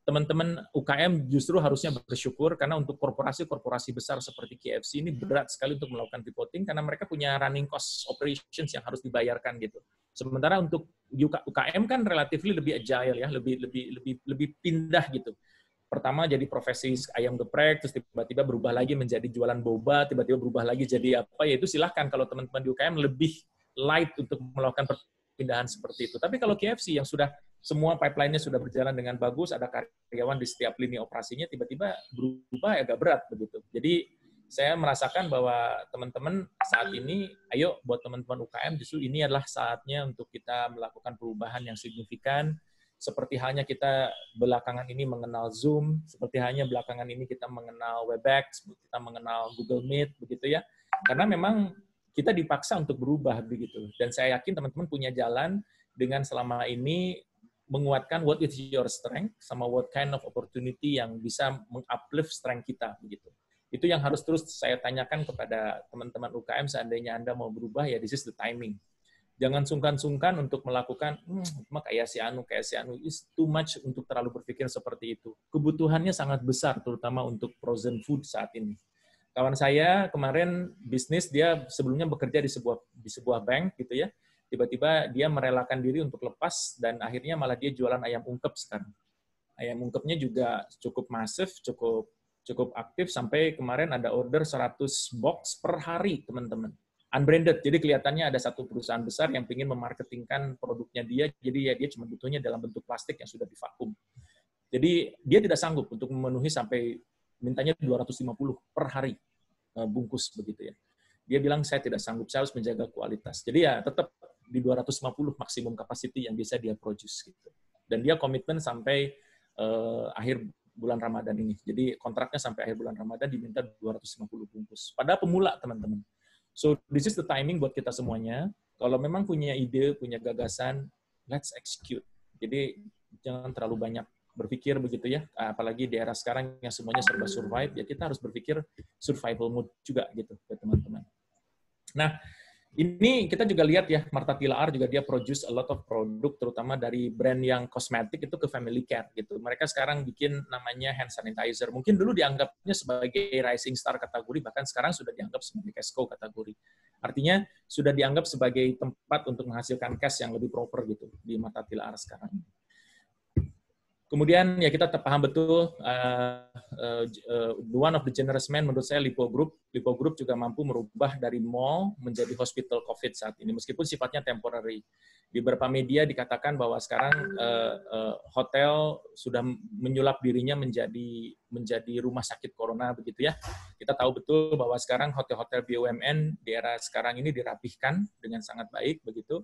teman-teman UKM justru harusnya bersyukur karena untuk korporasi-korporasi besar seperti KFC ini berat sekali untuk melakukan pivoting karena mereka punya running cost operations yang harus dibayarkan gitu. Sementara untuk UKM kan relatively lebih agile ya, lebih pindah gitu. Pertama jadi profesi ayam geprek, terus tiba-tiba berubah lagi menjadi jualan boba, tiba-tiba berubah lagi jadi apa, ya itu silahkan kalau teman-teman di UKM lebih light untuk melakukan perpindahan seperti itu. Tapi kalau KFC yang sudah semua pipeline-nya sudah berjalan dengan bagus, ada karyawan di setiap lini operasinya, tiba-tiba berubah agak berat begitu. Jadi saya merasakan bahwa teman-teman saat ini, ayo buat teman-teman UKM justru ini adalah saatnya untuk kita melakukan perubahan yang signifikan. Seperti halnya kita belakangan ini mengenal Zoom, seperti halnya belakangan ini kita mengenal Webex, kita mengenal Google Meet, begitu ya. Karena memang kita dipaksa untuk berubah begitu. Dan saya yakin teman-teman punya jalan dengan selama ini menguatkan what is your strength sama what kind of opportunity yang bisa menguplift strength kita begitu. Itu yang harus terus saya tanyakan kepada teman-teman UKM seandainya Anda mau berubah, ya this is the timing. Jangan sungkan-sungkan untuk melakukan kayak si Anu is too much untuk terlalu berpikir seperti itu. Kebutuhannya sangat besar terutama untuk frozen food saat ini. Kawan saya kemarin bisnis, dia sebelumnya bekerja di sebuah bank gitu ya. Tiba-tiba dia merelakan diri untuk lepas dan akhirnya malah dia jualan ayam ungkep sekarang. Ayam ungkepnya juga cukup masif, cukup aktif sampai kemarin ada order 100 box per hari, teman-teman. Unbranded, jadi kelihatannya ada satu perusahaan besar yang ingin memarketingkan produknya dia, jadi ya dia cuma butuhnya dalam bentuk plastik yang sudah divakum. Jadi dia tidak sanggup untuk memenuhi sampai mintanya 250 per hari bungkus begitu ya. Dia bilang saya tidak sanggup, saya harus menjaga kualitas. Jadi ya tetap di 250 maksimum capacity yang bisa dia produce gitu. Dan dia komitmen sampai akhir bulan Ramadan ini. Jadi kontraknya sampai akhir bulan Ramadan diminta 250 bungkus. Padahal pemula, teman-teman. So this is the timing buat kita semuanya. Kalau memang punya ide, punya gagasan, let's execute. Jadi jangan terlalu banyak berpikir begitu ya. Apalagi di era sekarang yang semuanya serba survive, ya kita harus berpikir survival mode juga gitu ya teman-teman. Nah, ini kita juga lihat ya, Martha Tilaar juga dia produce a lot of produk, terutama dari brand yang kosmetik itu ke family care gitu. Mereka sekarang bikin namanya hand sanitizer. Mungkin dulu dianggapnya sebagai rising star kategori, bahkan sekarang sudah dianggap sebagai Costco kategori. Artinya sudah dianggap sebagai tempat untuk menghasilkan cash yang lebih proper gitu di Martha Tilaar sekarang. Kemudian ya kita paham betul one of the generous men menurut saya Lipo Group. Lipo Group juga mampu merubah dari mall menjadi hospital COVID saat ini meskipun sifatnya temporary. Di beberapa media dikatakan bahwa sekarang hotel sudah menyulap dirinya menjadi rumah sakit corona begitu ya. Kita tahu betul bahwa sekarang hotel-hotel BUMN di era sekarang ini dirapihkan dengan sangat baik begitu.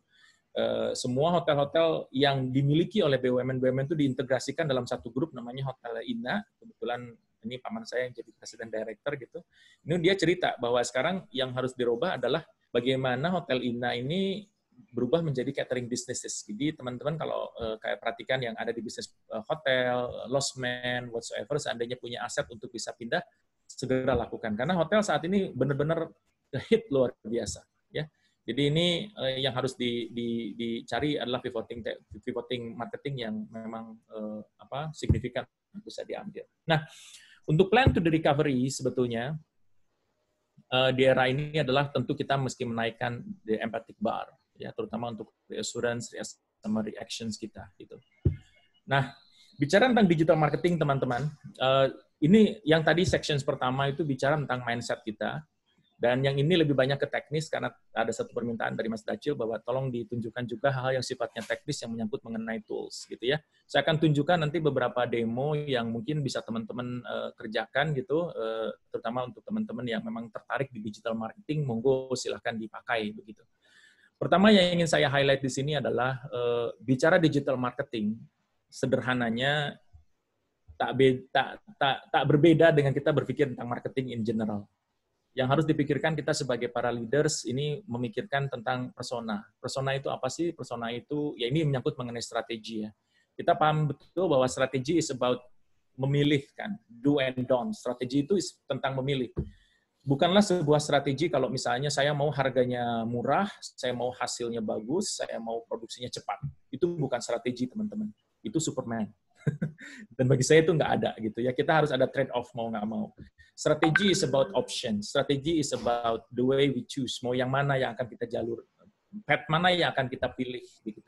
Semua hotel-hotel yang dimiliki oleh BUMN itu diintegrasikan dalam satu grup namanya Hotel Ina. Kebetulan ini paman saya yang jadi presiden director gitu. Ini dia cerita bahwa sekarang yang harus dirubah adalah bagaimana Hotel Ina ini berubah menjadi catering businesses. Jadi teman-teman kalau kayak perhatikan yang ada di bisnis hotel, losmen, whatsoever, seandainya punya aset untuk bisa pindah, segera lakukan. Karena hotel saat ini benar-benar hit luar biasa. Ya. Jadi ini yang harus dicari adalah pivoting marketing yang memang signifikan bisa diambil. Nah, untuk plan to the recovery sebetulnya di era ini adalah tentu kita mesti menaikkan the empathic bar, ya terutama untuk reassurance sama reactions kita gitu. Nah, bicara tentang digital marketing teman-teman, ini yang tadi sections pertama itu bicara tentang mindset kita. Dan yang ini lebih banyak ke teknis karena ada satu permintaan dari Mas Dacil bahwa tolong ditunjukkan juga hal-hal yang sifatnya teknis yang menyangkut mengenai tools gitu ya. Saya akan tunjukkan nanti beberapa demo yang mungkin bisa teman-teman kerjakan gitu, terutama untuk teman-teman yang memang tertarik di digital marketing, monggo silahkan dipakai begitu. Pertama yang ingin saya highlight di sini adalah bicara digital marketing, sederhananya tak berbeda dengan kita berpikir tentang marketing in general. Yang harus dipikirkan kita sebagai para leaders ini memikirkan tentang persona. Persona itu apa sih? Persona itu, ya ini menyangkut mengenai strategi ya. Kita paham betul bahwa strategi is about memilih kan, do and don't. Strategi itu tentang memilih. bukanlah sebuah strategi kalau misalnya saya mau harganya murah, saya mau hasilnya bagus, saya mau produksinya cepat. Itu bukan strategi, teman-teman. Itu Superman. Dan bagi saya itu nggak ada gitu ya. Kita harus ada trade off mau nggak mau. Strategi is about option. Strategi is about the way we choose. Mau yang mana yang akan kita path mana yang akan kita pilih gitu.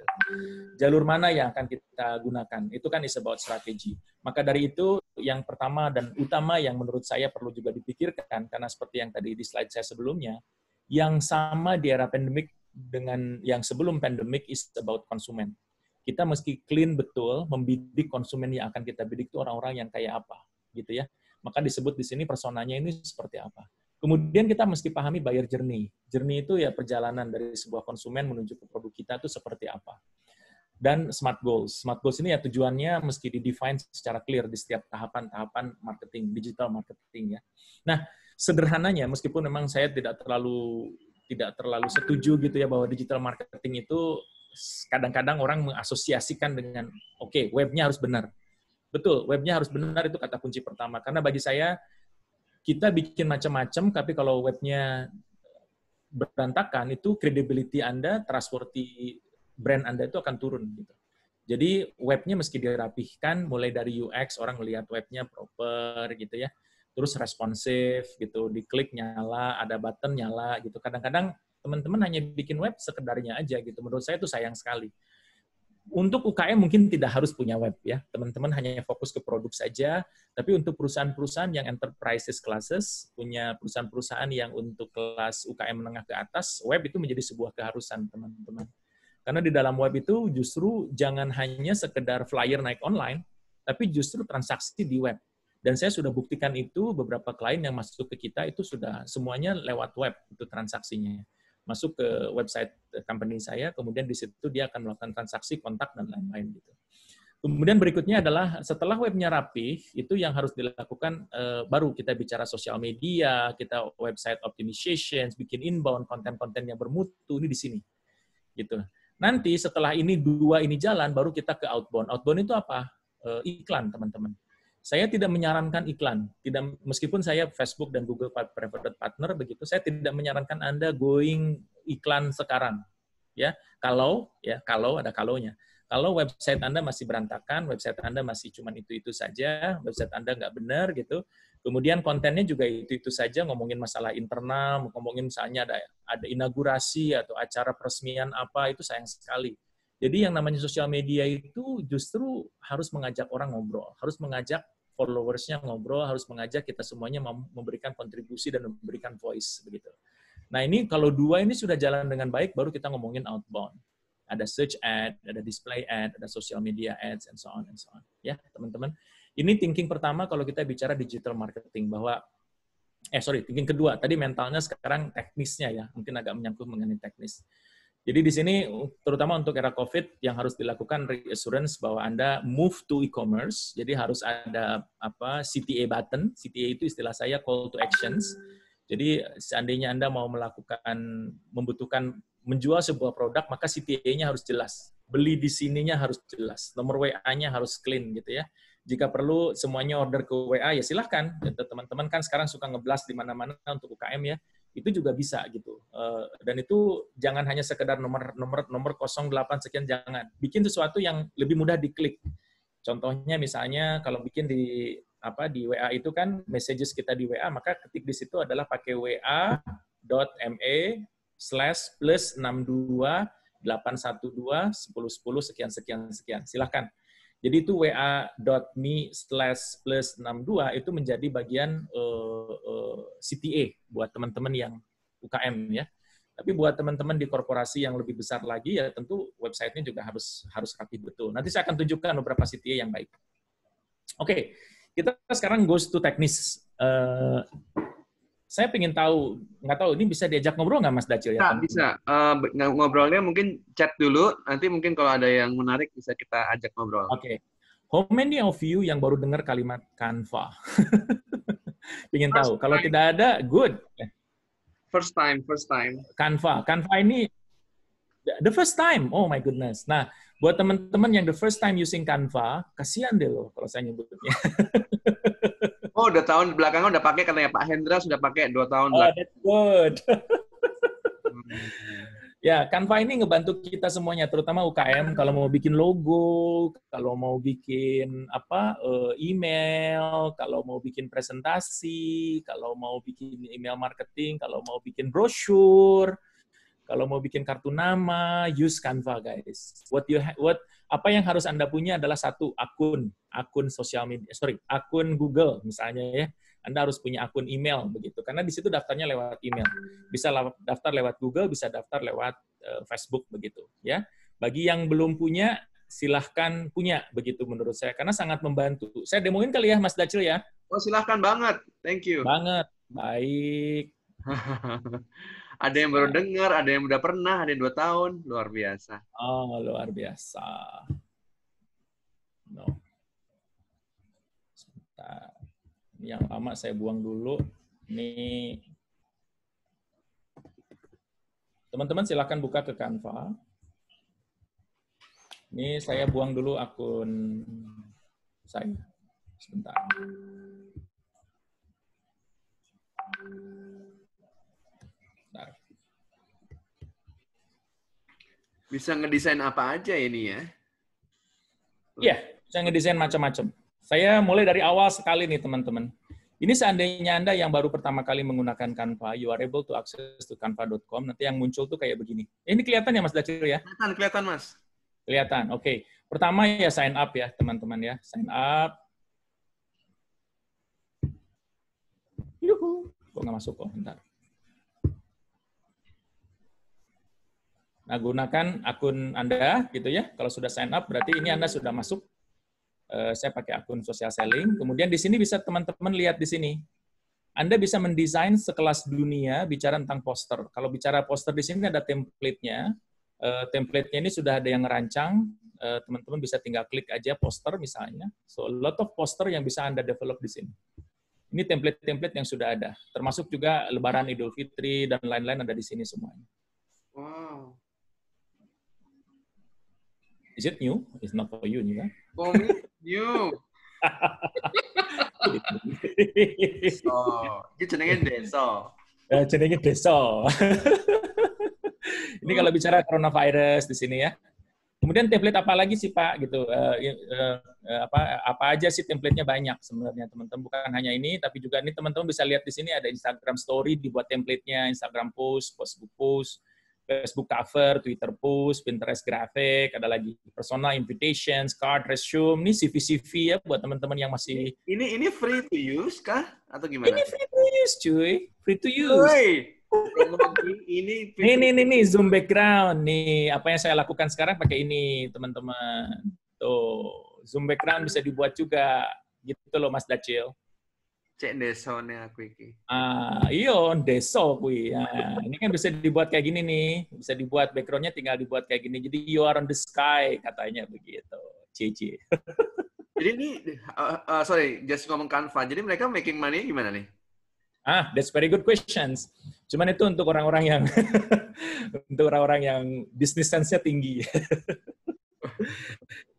Jalur mana yang akan kita gunakan. Itu kan is about strategi. Maka dari itu yang pertama dan utama yang menurut saya perlu juga dipikirkan, karena seperti yang tadi di slide saya sebelumnya, yang sama di era pandemik dengan yang sebelum pandemik is about konsumen. Kita mesti clean betul, membidik konsumen yang akan kita bidik itu orang-orang yang kayak apa, gitu ya. Maka disebut di sini personanya ini seperti apa. Kemudian kita mesti pahami buyer journey. Journey itu ya perjalanan dari sebuah konsumen menuju ke produk kita itu seperti apa. Dan smart goals. Smart goals ini ya tujuannya mesti di-define secara clear di setiap tahapan-tahapan marketing, digital marketing ya. Nah, sederhananya meskipun memang saya tidak terlalu setuju gitu ya bahwa digital marketing itu kadang-kadang orang mengasosiasikan dengan oke, webnya harus benar. Betul, webnya harus benar itu kata kunci pertama. Karena bagi saya kita bikin macam-macam, tapi kalau webnya berantakan, itu credibility Anda, trustworthy brand Anda itu akan turun. Gitu. Jadi webnya mesti dirapihkan, mulai dari UX, orang melihat webnya proper, gitu ya. Terus responsif, gitu, diklik nyala, ada button nyala, gitu. Kadang-kadang teman-teman hanya bikin web sekedarnya aja, gitu. Menurut saya itu sayang sekali. Untuk UKM mungkin tidak harus punya web ya, teman-teman hanya fokus ke produk saja, tapi untuk perusahaan-perusahaan yang enterprises classes, punya perusahaan-perusahaan yang untuk kelas UKM menengah ke atas, web itu menjadi sebuah keharusan teman-teman. Karena di dalam web itu justru jangan hanya sekedar flyer naik online, tapi justru transaksi di web. Dan saya sudah buktikan itu, beberapa klien yang masuk ke kita itu sudah semuanya lewat web, itu transaksinya. Masuk ke website company saya, kemudian di situ dia akan melakukan transaksi, kontak, dan lain-lain. Gitu. Kemudian berikutnya adalah setelah webnya rapi, itu yang harus dilakukan, baru kita bicara sosial media, kita website optimization, bikin inbound, konten-konten yang bermutu, ini di sini. Gitu. Nanti setelah ini dua ini jalan, baru kita ke outbound. Outbound itu apa? Iklan, teman-teman. Saya tidak menyarankan iklan. Meskipun saya Facebook dan Google Preferred Partner begitu, saya tidak menyarankan Anda going iklan sekarang. Ya, kalau ada kalaunya. Kalau website Anda masih berantakan, website Anda masih cuma itu-itu saja, website Anda nggak benar gitu. Kemudian kontennya juga itu-itu saja, ngomongin masalah internal, ngomongin misalnya ada inaugurasi atau acara peresmian apa, itu sayang sekali. Jadi yang namanya sosial media itu justru harus mengajak orang ngobrol, harus mengajak followers-nya ngobrol, harus mengajak kita semuanya memberikan kontribusi dan memberikan voice begitu. Nah ini kalau dua ini sudah jalan dengan baik, baru kita ngomongin outbound. Ada search ad, ada display ad, ada social media ads, and so on and so on. Ya teman-teman. Ini thinking pertama kalau kita bicara digital marketing bahwa thinking kedua tadi mentalnya, sekarang teknisnya ya, mungkin agak menyangkut mengenai teknis. Jadi di sini terutama untuk era COVID yang harus dilakukan reassurance bahwa Anda move to e-commerce. Jadi harus ada CTA button. CTA itu istilah saya call to actions. Jadi seandainya Anda mau membutuhkan menjual sebuah produk, maka CTA-nya harus jelas. Beli di sininya harus jelas. Nomor WA-nya harus clean gitu ya. Jika perlu semuanya order ke WA ya silahkan. Teman-teman kan sekarang suka nge-blast di mana-mana untuk UKM ya. Itu juga bisa gitu. Dan itu jangan hanya sekedar nomor 08 sekian, jangan. Bikin sesuatu yang lebih mudah diklik. Contohnya misalnya kalau bikin di WA itu kan messages kita di WA, maka ketik di situ adalah pakai wa.me/+6281211010 sekian. Silakan. Jadi itu wa.me/+62 itu menjadi bagian CTA buat teman-teman yang UKM ya. Tapi buat teman-teman di korporasi yang lebih besar lagi ya tentu website-nya juga harus rapi betul. Nanti saya akan tunjukkan beberapa CTA yang baik. Oke, kita sekarang goes to teknis. Saya ingin tahu, nggak tahu ini bisa diajak ngobrol nggak Mas Dacil ya? Bisa. Ngobrolnya mungkin chat dulu, nanti mungkin kalau ada yang menarik bisa kita ajak ngobrol. Oke. How many of you yang baru dengar kalimat Canva? Ingin tahu. Kalau tidak ada, good. First time. Canva ini the first time. Oh my goodness. Nah, buat teman-teman yang the first time using Canva, kasihan deh loh kalau saya nyebutnya. Oh, udah tahun belakangan udah pakai katanya Pak Hendra sudah pakai 2 tahun Oh, belakangan. that's good. Hmm. Ya, Canva ini ngebantu kita semuanya, terutama UKM kalau mau bikin logo, kalau mau bikin email, kalau mau bikin presentasi, kalau mau bikin email marketing, kalau mau bikin brosur, kalau mau bikin kartu nama, use Canva, guys. Apa yang harus Anda punya adalah satu akun sosial media, akun Google misalnya ya. Anda harus punya akun email begitu, karena di situ daftarnya lewat email. Bisa daftar lewat Google, bisa daftar lewat Facebook begitu, ya. Bagi yang belum punya, silahkan punya begitu menurut saya, karena sangat membantu. Saya demoin kali ya, Mas Dacil ya. Oh, silahkan banget. Thank you. Banget, baik. Ada yang baru dengar, ada yang udah pernah, ada yang 2 tahun. Luar biasa. Oh, luar biasa. No. Sebentar. Ini yang lama saya buang dulu. Ini teman-teman silakan buka ke Canva. Ini saya buang dulu akun saya. Sebentar. Bisa ngedesain apa aja ini ya? Iya, bisa ngedesain macam-macam. Saya mulai dari awal sekali nih, teman-teman. Ini seandainya Anda yang baru pertama kali menggunakan Canva, you are able to access to canva.com, nanti yang muncul tuh kayak begini. Ini kelihatan ya, Mas Dacil ya? Kelihatan, Mas. Kelihatan, oke. Pertama ya sign up ya, teman-teman ya. Sign up. Yuhu. Kok nggak masuk kok, bentar. Nah, gunakan akun Anda gitu ya. Kalau sudah sign up, berarti ini Anda sudah masuk. Saya pakai akun social selling. Kemudian di sini bisa teman-teman lihat di sini. Anda bisa mendesain sekelas dunia bicara tentang poster. Kalau bicara poster di sini ada template-nya. Template-nya ini sudah ada yang ngerancang. Teman-teman bisa tinggal klik aja poster misalnya. So, a lot of poster yang bisa Anda develop di sini. Ini template-template yang sudah ada. Termasuk juga Lebaran Idul Fitri dan lain-lain ada di sini semuanya. Wow. Is it new? It's not for you, kan? For me, new. Oh, ini jenenge deso. Jenenge deso. Ini kalau bicara coronavirus di sini ya. Kemudian template apa lagi sih Pak gitu? Apa aja sih template-nya banyak sebenarnya teman-teman, bukan hanya ini, tapi juga ini teman-teman bisa lihat di sini ada Instagram Story dibuat template-nya, Instagram post, Facebook cover, Twitter post, Pinterest graphic, ada lagi personal invitations, card, resume, ini CV ya buat teman-teman yang masih. Ini free to use kah atau gimana? Ini free to use cuy, free to use. Hey. Ini Zoom background nih, apa yang saya lakukan sekarang pakai ini teman-teman. Tuh, Zoom background bisa dibuat juga, gitu loh Mas Dacil. Cek desone aku iki. Iya, deso kui. Nah, ini kan bisa dibuat kayak gini nih, bisa dibuat background-nya tinggal dibuat kayak gini. Jadi you are on the sky katanya begitu. Cici. Jadi ini sorry, just ngomong Canva. Jadi mereka making money gimana nih? That's very good questions. Cuman itu untuk orang-orang yang untuk orang-orang yang business sense-nya tinggi.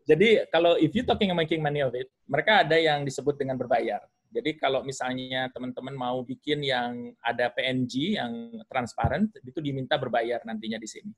Jadi kalau if you talking making money of it, mereka ada yang disebut dengan berbayar. Jadi kalau misalnya teman-teman mau bikin yang ada PNG yang transparent, itu diminta berbayar nantinya di sini.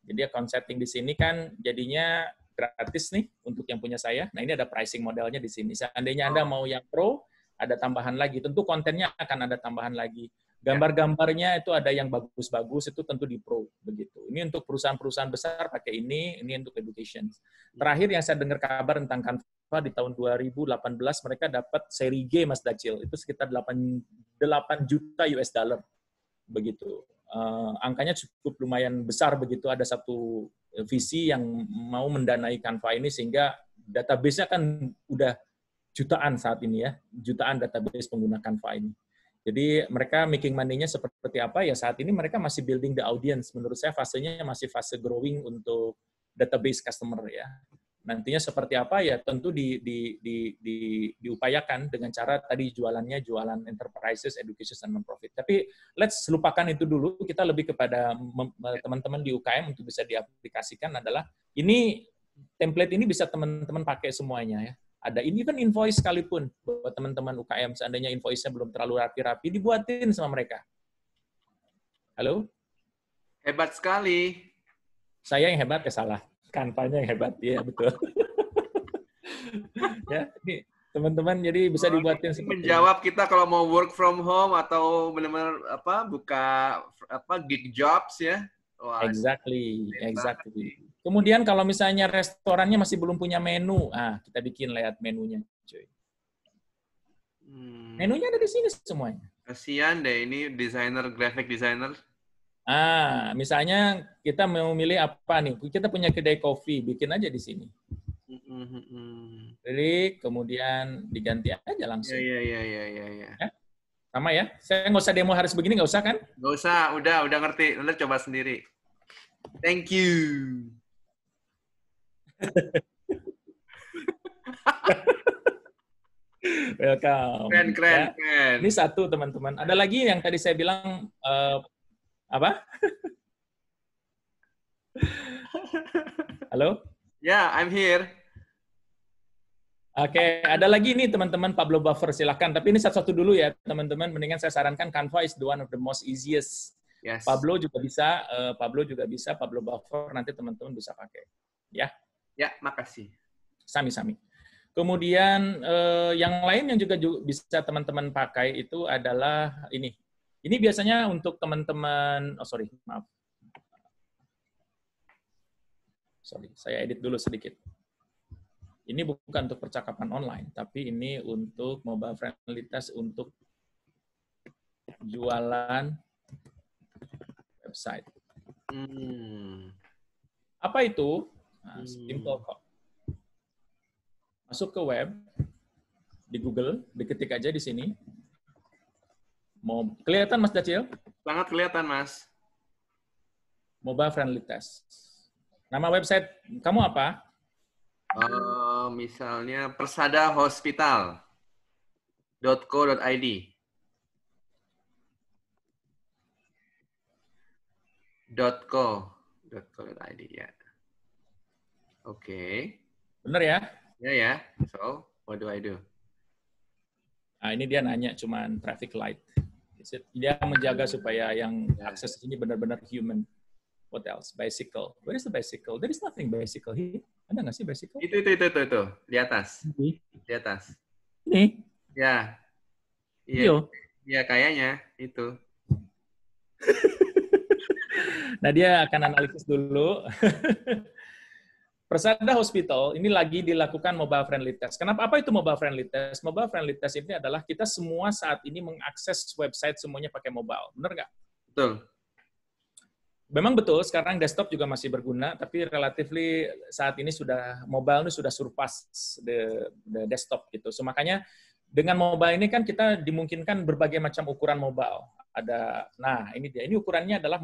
Jadi account setting di sini kan jadinya gratis nih untuk yang punya saya. Nah ini ada pricing modelnya di sini. Seandainya Anda mau yang pro, ada tambahan lagi. Tentu kontennya akan ada tambahan lagi. Gambar-gambarnya itu ada yang bagus-bagus, itu tentu di pro begitu. Ini untuk perusahaan-perusahaan besar pakai ini untuk education. Terakhir yang saya dengar kabar tentang Canva di tahun 2018 mereka dapat seri G Mas Dacil, itu sekitar 8 juta US dollar begitu. Angkanya cukup lumayan besar begitu. Ada satu visi yang mau mendanai Canva ini sehingga database-nya kan udah jutaan saat ini ya, jutaan database pengguna Canva ini. Jadi mereka making money-nya seperti apa ya, saat ini mereka masih building the audience. Menurut saya fasenya masih fase growing untuk database customer ya. Nantinya seperti apa ya tentu diupayakan dengan cara tadi jualannya jualan enterprises, education, dan non-profit. Tapi let's lupakan itu dulu, kita lebih kepada teman-teman di UKM untuk bisa diaplikasikan adalah ini template ini bisa teman-teman pakai semuanya ya. Ada even invoice sekalipun buat teman-teman UKM, seandainya invoice-nya belum terlalu rapi-rapi, dibuatin sama mereka. Halo? Hebat sekali. Saya yang hebat, ya salah. Canva-nya yang hebat, ya betul. Ya, ini teman-teman jadi bisa dibuatin seperti menjawab kita kalau mau work from home atau benar-benar buka gig jobs ya. Wah, exactly. Kemudian kalau misalnya restorannya masih belum punya menu, kita bikin layout menunya, cuy. Menunya ada di sini semuanya. Kasian deh ini graphic designer. Misalnya kita mau milih apa nih? Kita punya kedai kopi, bikin aja di sini. Klik, kemudian diganti aja langsung. Iya. Sama ya? Saya nggak usah demo harus begini, nggak usah kan? Nggak usah, udah ngerti. Nanti coba sendiri. Thank you. Welcome. Keren. Ini satu, teman-teman. Ada lagi yang tadi saya bilang, apa? Halo? Yeah, I'm here. Oke, ada lagi nih teman-teman, Pablo Buffer, silahkan. Tapi ini satu-satu dulu ya, teman-teman. Mendingan saya sarankan Canva is the one of the most easiest. Yes. Pablo juga bisa, Pablo Buffer, nanti teman-teman bisa pakai. Ya? Ya, makasih. Sami-sami. Kemudian yang lain yang juga bisa teman-teman pakai itu adalah ini. Ini biasanya untuk teman-teman, maaf. Saya edit dulu sedikit. Ini bukan untuk percakapan online, tapi ini untuk mobile friendly test untuk jualan website. Apa itu? Simple kok. Masuk ke web, di Google, diketik aja di sini. Mau kelihatan Mas Dacil? Sangat kelihatan, Mas. Mobile friendly test. Nama website kamu apa? Misalnya persadahospital.co.id. .co.id ya. Oke. Benar ya? Ya. So, what do I do? Nah, ini dia nanya cuman traffic light. Dia menjaga supaya yang akses ini benar-benar human. What else? Bicycle. Where is the bicycle? There is nothing bicycle here. Ada nggak sih bicycle? Itu. Di atas. Di atas. Ini? Ya. Iya. Iya, kayaknya. Itu. Nah, dia akan analisis dulu. Persada Hospital ini lagi dilakukan mobile friendly test. Kenapa? Apa itu mobile friendly test? Mobile friendly test ini adalah kita semua saat ini mengakses website semuanya pakai mobile. Benar nggak? Betul. Memang betul, sekarang desktop juga masih berguna, tapi relatively saat ini mobile ini sudah surpass the desktop gitu. So, makanya dengan mobile ini kan kita dimungkinkan berbagai macam ukuran mobile. Ini ukurannya adalah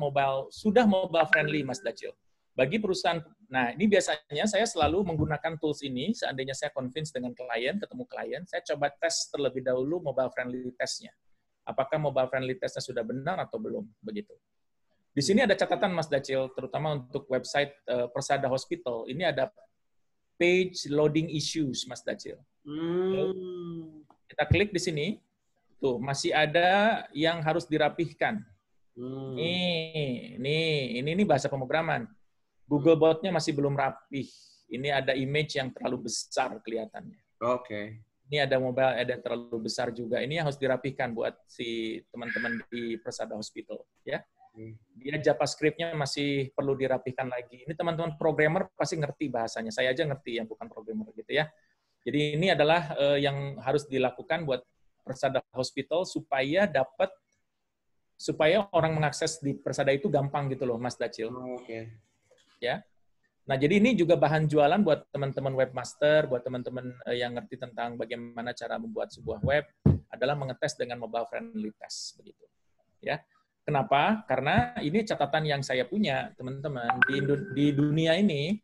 sudah mobile friendly, Mas Dacil. Bagi perusahaan, ini biasanya saya selalu menggunakan tools ini, seandainya saya convince dengan ketemu klien, saya coba tes terlebih dahulu mobile friendly testnya. Apakah mobile friendly testnya sudah benar atau belum, begitu. Di sini ada catatan, Mas Dacil, terutama untuk website Persada Hospital, ini ada page loading issues, Mas Dacil. Kita klik di sini, tuh masih ada yang harus dirapihkan. Ini bahasa pemrograman. Google Bot-nya masih belum rapih. Ini ada image yang terlalu besar kelihatannya. Oke. Ini ada mobile, ada terlalu besar juga. Ini yang harus dirapihkan buat si teman-teman di Persada Hospital. Ya. Dia JavaScript-nya masih perlu dirapihkan lagi. Ini teman-teman programmer pasti ngerti bahasanya. Saya aja ngerti yang bukan programmer gitu ya. Jadi ini adalah yang harus dilakukan buat Persada Hospital supaya orang mengakses di Persada itu gampang gitu loh, Mas Dacil. Oke. Ya. Nah, jadi ini juga bahan jualan buat teman-teman webmaster, buat teman-teman yang ngerti tentang bagaimana cara membuat sebuah web, adalah mengetes dengan mobile friendly test begitu. Ya. Kenapa? Karena ini catatan yang saya punya, teman-teman. Di dunia ini